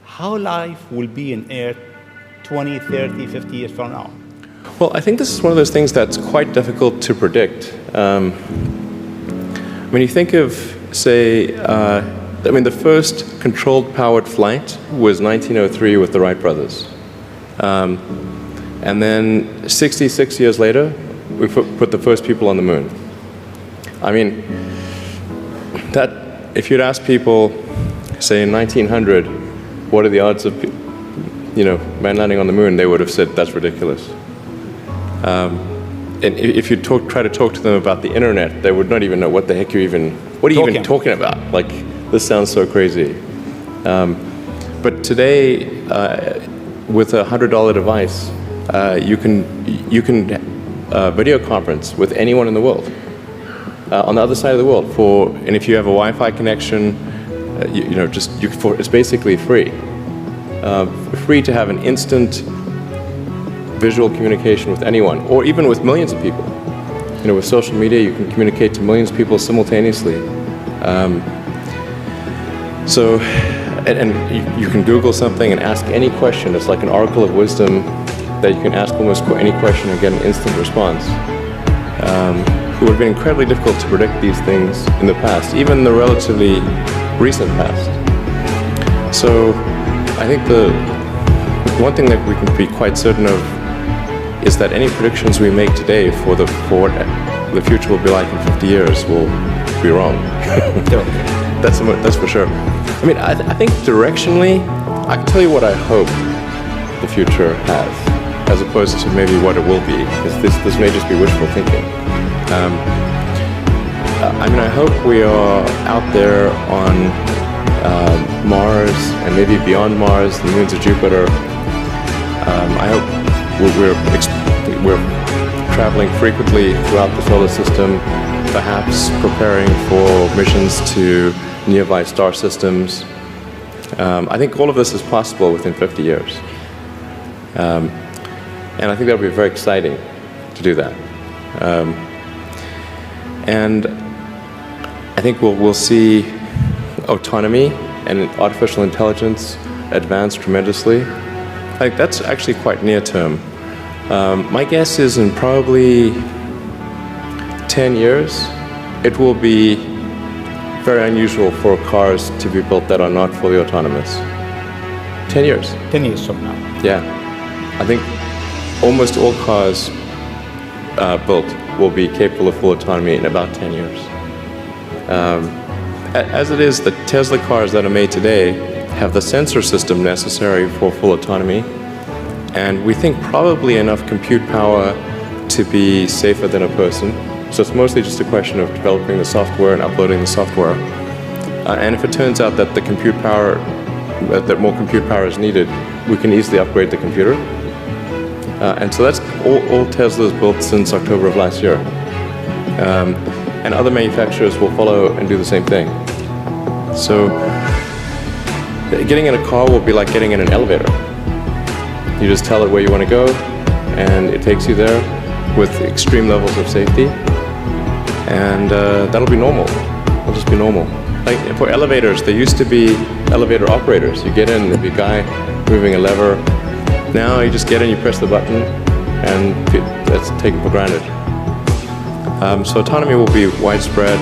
how life will be on Earth 20, 30, 50 years from now? Well, I think this is one of those things that's quite difficult to predict. When you think of, say, the first controlled powered flight was 1903 with the Wright brothers. And then 66 years later, we put the first people on the moon. I mean, that, if you'd ask people, say in 1900, what are the odds of, man landing on the moon, they would have said, that's ridiculous. And if you try to talk to them about the internet, they would not even know what the heck what are you even talking about? Like, this sounds so crazy. But today, with a $100 device, you can video conference with anyone in the world, on the other side of the world. And if you have a Wi-Fi connection, it's basically free. Free to have an instant visual communication with anyone, or even with millions of people. With social media, you can communicate to millions of people simultaneously. And you can Google something and ask any question. It's like an oracle of wisdom that you can ask almost any question and get an instant response. It would have been incredibly difficult to predict these things in the past, even the relatively recent past. So I think the one thing that we can be quite certain of is that any predictions we make today for what the future will be like in 50 years will be wrong. That's for sure. I mean, I think directionally, I can tell you what I hope the future has, as opposed to maybe what it will be, because this may just be wishful thinking. I hope we are out there on Mars and maybe beyond Mars, the moons of Jupiter. I hope we're traveling frequently throughout the solar system, perhaps preparing for missions to nearby star systems. I think all of this is possible within 50 years. And I think that would be very exciting to do that. And I think we'll see autonomy and artificial intelligence advance tremendously. I think that's actually quite near term. My guess is in probably 10 years, it will be very unusual for cars to be built that are not fully autonomous. 10 years. 10 years from now. Yeah. I think almost all cars built will be capable of full autonomy in about 10 years. As it is, the Tesla cars that are made today have the sensor system necessary for full autonomy, and we think probably enough compute power to be safer than a person. So it's mostly just a question of developing the software and uploading the software. And if it turns out that that more compute power is needed, we can easily upgrade the computer. And so that's all Tesla's built since October of last year. And other manufacturers will follow and do the same thing. So getting in a car will be like getting in an elevator. You just tell it where you want to go, and it takes you there with extreme levels of safety. And that'll be normal. It'll just be normal. Like for elevators, there used to be elevator operators. You get in, there'd be a guy moving a lever. Now you just get in, you press the button, and that's taken for granted. So autonomy will be widespread.